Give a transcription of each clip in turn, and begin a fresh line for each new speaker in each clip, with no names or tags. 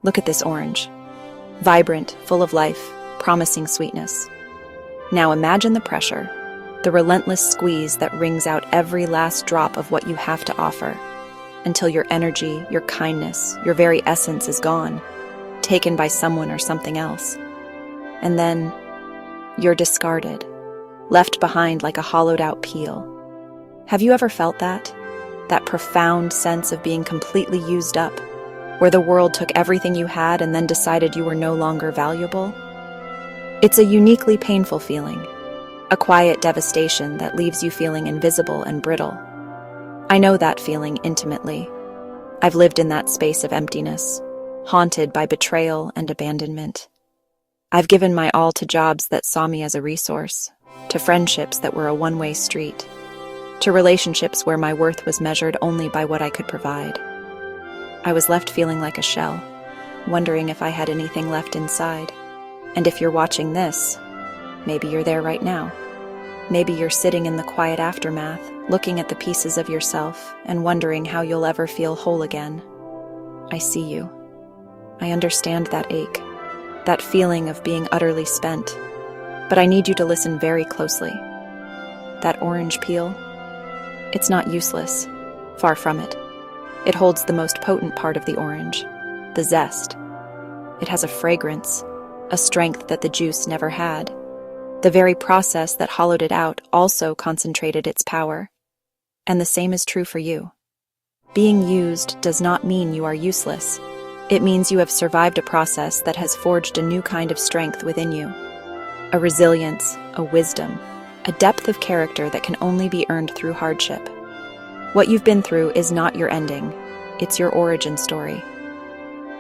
Look at this orange. Vibrant, full of life, promising sweetness. Now imagine the pressure, the relentless squeeze that wrings out every last drop of what you have to offer, until your energy, your kindness, your very essence is gone, taken by someone or something else. And then you're discarded, left behind like a hollowed-out peel. Have you ever felt that? That profound sense of being completely used up, where the world took everything you had and then decided you were no longer valuable? It's a uniquely painful feeling, a quiet devastation that leaves you feeling invisible and brittle. I know that feeling intimately. I've lived in that space of emptiness, haunted by betrayal and abandonment. I've given my all to jobs that saw me as a resource, to friendships that were a one-way street, to relationships where my worth was measured only by what I could provide. I was left feeling like a shell, wondering if I had anything left inside. And if you're watching this, maybe you're there right now. Maybe you're sitting in the quiet aftermath, looking at the pieces of yourself and wondering how you'll ever feel whole again. I see you. I understand that ache, that feeling of being utterly spent. But I need you to listen very closely. That orange peel, it's not useless. Far from it. It holds the most potent part of the orange, the zest. It has a fragrance, a strength that the juice never had. The very process that hollowed it out also concentrated its power. And the same is true for you. Being used does not mean you are useless. It means you have survived a process that has forged a new kind of strength within you. A resilience, a wisdom, a depth of character that can only be earned through hardship. What you've been through is not your ending, it's your origin story.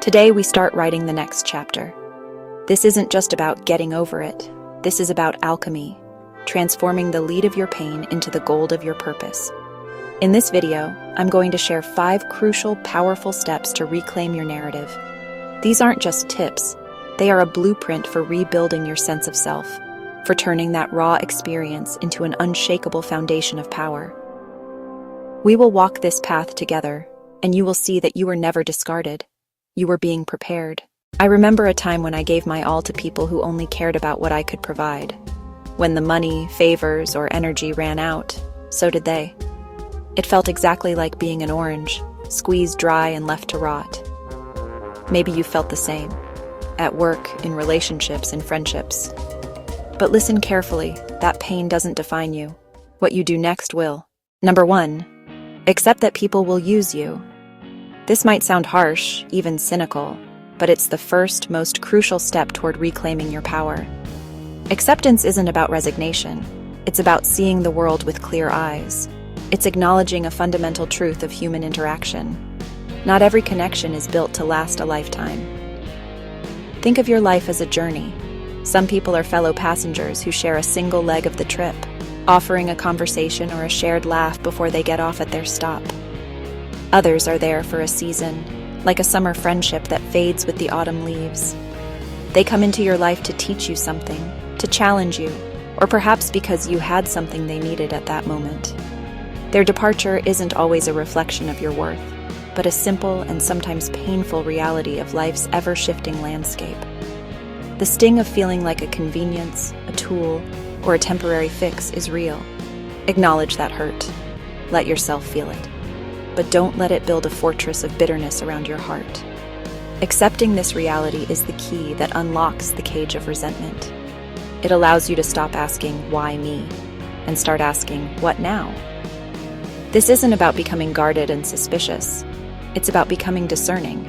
Today we start writing the next chapter. This isn't just about getting over it. This is about alchemy, transforming the lead of your pain into the gold of your purpose. In this video, I'm going to share 5 crucial, powerful steps to reclaim your narrative. These aren't just tips. They are a blueprint for rebuilding your sense of self, for turning that raw experience into an unshakable foundation of power. We will walk this path together, and you will see that you were never discarded. You were being prepared. I remember a time when I gave my all to people who only cared about what I could provide. When the money, favors, or energy ran out, so did they. It felt exactly like being an orange, squeezed dry and left to rot. Maybe you felt the same, at work, in relationships, in friendships. But listen carefully, that pain doesn't define you. What you do next will. Number 1. Accept that people will use you. This might sound harsh, even cynical, but it's the first, most crucial step toward reclaiming your power. Acceptance isn't about resignation. It's about seeing the world with clear eyes. It's acknowledging a fundamental truth of human interaction. Not every connection is built to last a lifetime. Think of your life as a journey. Some people are fellow passengers who share a single leg of the trip, offering a conversation or a shared laugh before they get off at their stop. Others are there for a season, like a summer friendship that fades with the autumn leaves. They come into your life to teach you something, to challenge you, or perhaps because you had something they needed at that moment. Their departure isn't always a reflection of your worth, but a simple and sometimes painful reality of life's ever-shifting landscape. The sting of feeling like a convenience, a tool, or a temporary fix is real. Acknowledge that hurt. Let yourself feel it. But don't let it build a fortress of bitterness around your heart. Accepting this reality is the key that unlocks the cage of resentment. It allows you to stop asking, "Why me?" and start asking, "What now?" This isn't about becoming guarded and suspicious. It's about becoming discerning.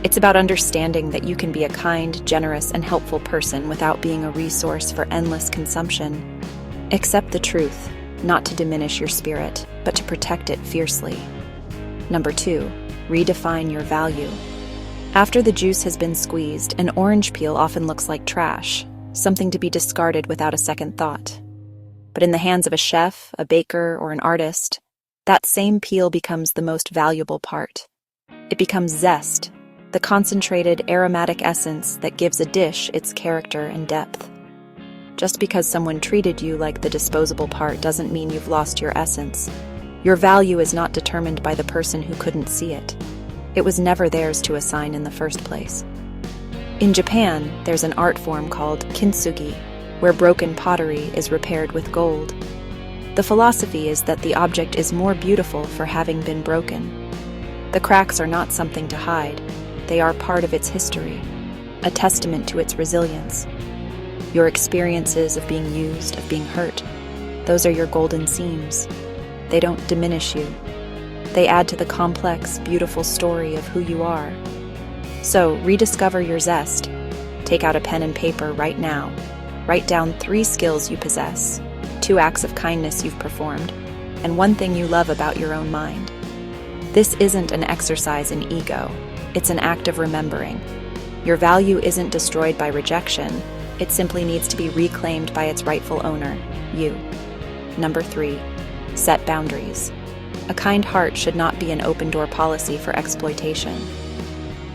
It's about understanding that you can be a kind, generous, and helpful person without being a resource for endless consumption. Accept the truth, not to diminish your spirit, but to protect it fiercely. Number 2, redefine your value. After the juice has been squeezed, an orange peel often looks like trash, something to be discarded without a second thought. But in the hands of a chef, a baker, or an artist, that same peel becomes the most valuable part. It becomes zest, the concentrated aromatic essence that gives a dish its character and depth. Just because someone treated you like the disposable part doesn't mean you've lost your essence. Your value is not determined by the person who couldn't see it. It was never theirs to assign in the first place. In Japan, there's an art form called kintsugi, where broken pottery is repaired with gold. The philosophy is that the object is more beautiful for having been broken. The cracks are not something to hide. They are part of its history, a testament to its resilience. Your experiences of being used, of being hurt, those are your golden seams. They don't diminish you. They add to the complex, beautiful story of who you are. So, rediscover your zest. Take out a pen and paper right now. Write down 3 skills you possess, 2 acts of kindness you've performed, and 1 thing you love about your own mind. This isn't an exercise in ego. It's an act of remembering. Your value isn't destroyed by rejection. It simply needs to be reclaimed by its rightful owner, you. Number 3, set boundaries. A kind heart should not be an open-door policy for exploitation.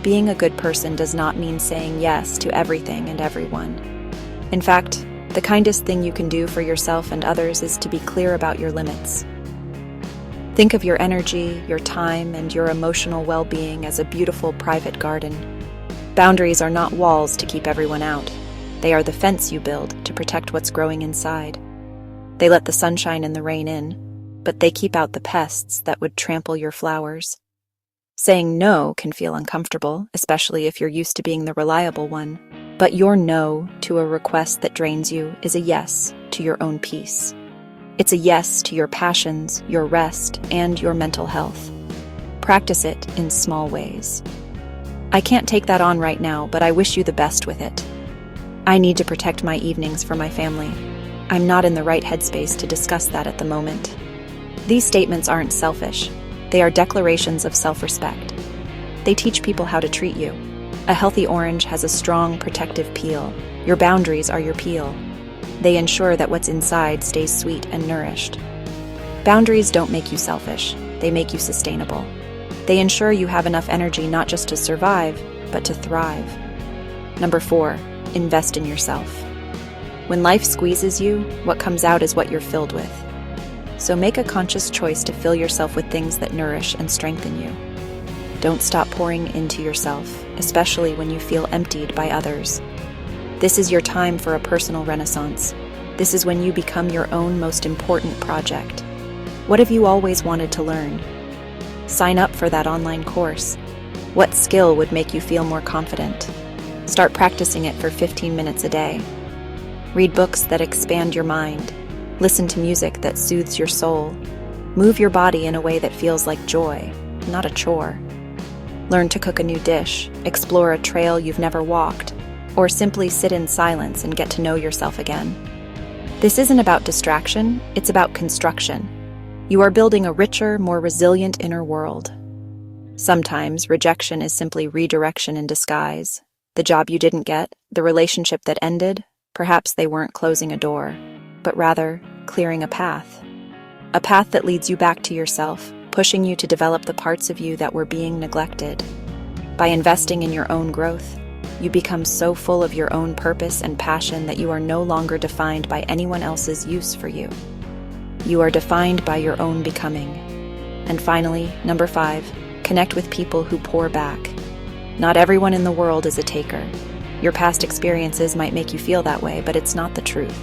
Being a good person does not mean saying yes to everything and everyone. In fact, the kindest thing you can do for yourself and others is to be clear about your limits. Think of your energy, your time, and your emotional well-being as a beautiful private garden. Boundaries are not walls to keep everyone out. They are the fence you build to protect what's growing inside. They let the sunshine and the rain in, but they keep out the pests that would trample your flowers. Saying no can feel uncomfortable, especially if you're used to being the reliable one. But your no to a request that drains you is a yes to your own peace. It's a yes to your passions, your rest, and your mental health. Practice it in small ways. I can't take that on right now, but I wish you the best with it. I need to protect my evenings for my family. I'm not in the right headspace to discuss that at the moment. These statements aren't selfish. They are declarations of self-respect. They teach people how to treat you. A healthy orange has a strong, protective peel. Your boundaries are your peel. They ensure that what's inside stays sweet and nourished. Boundaries don't make you selfish. They make you sustainable. They ensure you have enough energy not just to survive, but to thrive. Number 4, invest in yourself. When life squeezes you, what comes out is what you're filled with. So make a conscious choice to fill yourself with things that nourish and strengthen you. Don't stop pouring into yourself, especially when you feel emptied by others. This is your time for a personal renaissance. This is when you become your own most important project. What have you always wanted to learn? Sign up for that online course. What skill would make you feel more confident? Start practicing it for 15 minutes a day. Read books that expand your mind. Listen to music that soothes your soul. Move your body in a way that feels like joy, not a chore. Learn to cook a new dish, explore a trail you've never walked, or simply sit in silence and get to know yourself again. This isn't about distraction, it's about construction. You are building a richer, more resilient inner world. Sometimes rejection is simply redirection in disguise. The job you didn't get, the relationship that ended, perhaps they weren't closing a door, but rather clearing a path. A path that leads you back to yourself, pushing you to develop the parts of you that were being neglected. By investing in your own growth, you become so full of your own purpose and passion that you are no longer defined by anyone else's use for you. You are defined by your own becoming. And finally, number 5, connect with people who pour back. Not everyone in the world is a taker. Your past experiences might make you feel that way, but it's not the truth.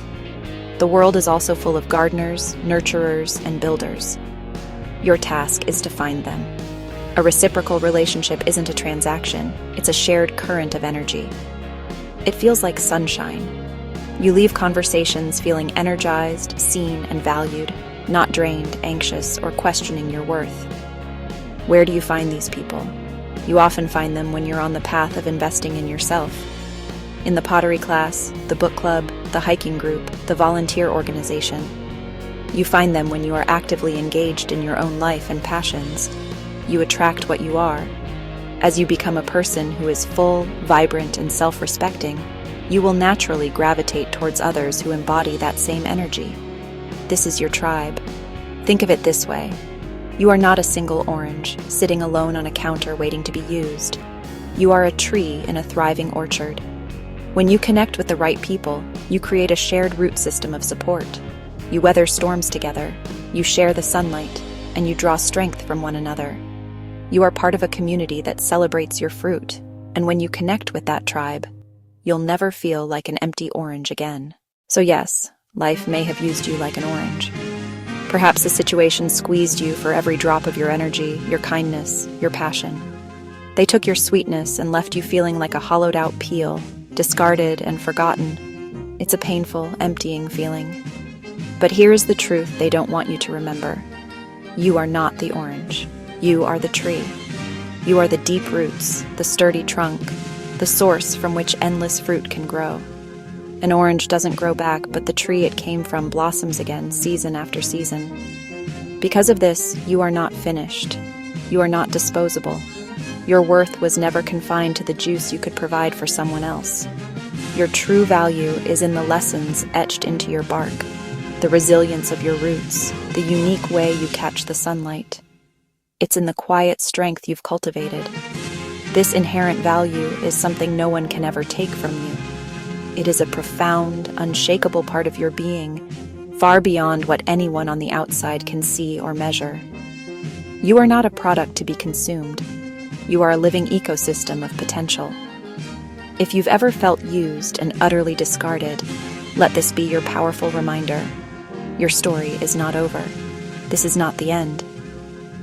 The world is also full of gardeners, nurturers, and builders. Your task is to find them. A reciprocal relationship isn't a transaction, it's a shared current of energy. It feels like sunshine. You leave conversations feeling energized, seen, and valued, not drained, anxious, or questioning your worth. Where do you find these people? You often find them when you're on the path of investing in yourself. In the pottery class, the book club, the hiking group, the volunteer organization. You find them when you are actively engaged in your own life and passions. You attract what you are. As you become a person who is full, vibrant, and self-respecting, you will naturally gravitate towards others who embody that same energy. This is your tribe. Think of it this way. You are not a single orange, sitting alone on a counter waiting to be used. You are a tree in a thriving orchard. When you connect with the right people, you create a shared root system of support. You weather storms together, you share the sunlight, and you draw strength from one another. You are part of a community that celebrates your fruit, and when you connect with that tribe, you'll never feel like an empty orange again. So yes, life may have used you like an orange. Perhaps the situation squeezed you for every drop of your energy, your kindness, your passion. They took your sweetness and left you feeling like a hollowed-out peel, discarded and forgotten. It's a painful, emptying feeling. But here is the truth they don't want you to remember. You are not the orange. You are the tree. You are the deep roots, the sturdy trunk, the source from which endless fruit can grow. An orange doesn't grow back, but the tree it came from blossoms again season after season. Because of this, you are not finished. You are not disposable. Your worth was never confined to the juice you could provide for someone else. Your true value is in the lessons etched into your bark, the resilience of your roots, the unique way you catch the sunlight. It's in the quiet strength you've cultivated. This inherent value is something no one can ever take from you. It is a profound, unshakable part of your being, far beyond what anyone on the outside can see or measure. You are not a product to be consumed. You are a living ecosystem of potential. If you've ever felt used and utterly discarded, let this be your powerful reminder. Your story is not over. This is not the end.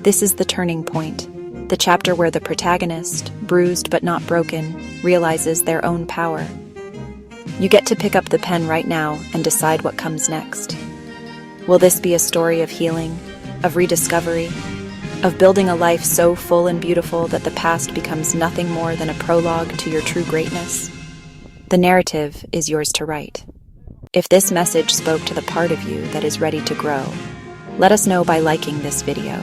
This is the turning point, the chapter where the protagonist, bruised but not broken, realizes their own power. You get to pick up the pen right now and decide what comes next. Will this be a story of healing, of rediscovery, of building a life so full and beautiful that the past becomes nothing more than a prologue to your true greatness? The narrative is yours to write. If this message spoke to the part of you that is ready to grow, let us know by liking this video.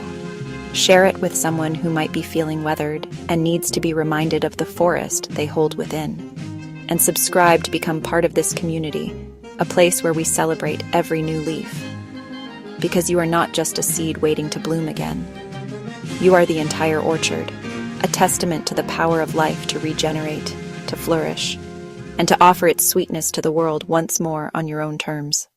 Share it with someone who might be feeling weathered and needs to be reminded of the forest they hold within. And subscribe to become part of this community, a place where we celebrate every new leaf. Because you are not just a seed waiting to bloom again. You are the entire orchard, a testament to the power of life to regenerate, to flourish, and to offer its sweetness to the world once more on your own terms.